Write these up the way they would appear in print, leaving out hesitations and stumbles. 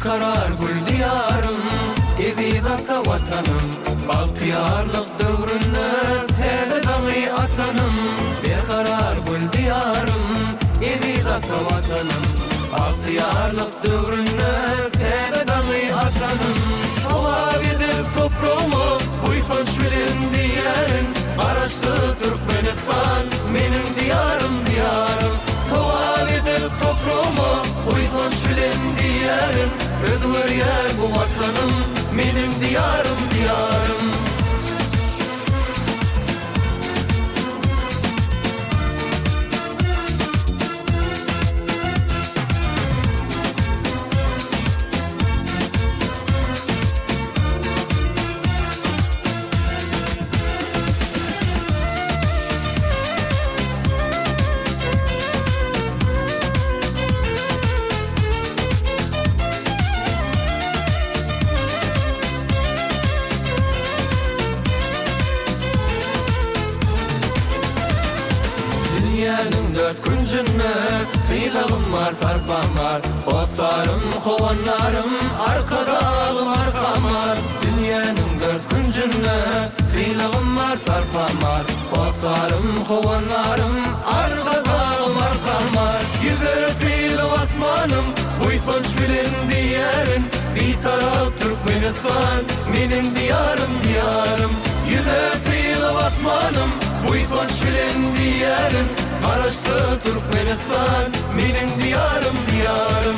karar gül diyarım, Ezizata vatanım. Baltiyarlık dövründe tede dağı atanım. Bir karar gül diyarım, Ezizata vatanım. Baltiyarlık dövründe tede dağı atanım. Tavab edip toprağımı uysan şülün diyerin. Karaşlı Türkmenistan benim diyarım diyarım. Tavab edip toprağımı uysan şülün diyerin. Özgür yer bu vatanım benim diyarım diyarım. Dünyanın dört küncünde silahım var, sarpam var. Dostlarım, kovanlarım, arkadağım arkam var. Dünyanın dört küncünde silahım var, sarpam var. Dostlarım, kovanlarım, arkadağım arkam var. Yüzü fil osmanım, uysun şbilin diyerin. Bir taraf Türkmenistan, benim diyarım diyarım. Yüzü fil osmanım, uysun şbilin diyerin. Karaşlı Türkmenistan benim diyarım diyarım.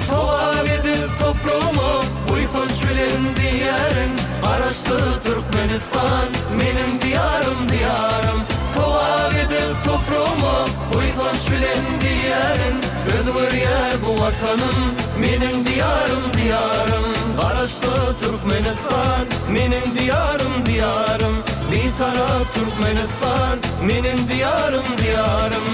Tavab edip toprağımı uysun şülün diyerin. Karaşlı Türkmenistan benim diyarım diyarım. Tavab edip toprağımı uysan şülün diyerin. Özgür yer bu vatanım benim diyarım diyarım. Karaşlı Türkmenistan benim diyarım diyarım. Bir taraf Türkmenistan benim diyarım diyarım.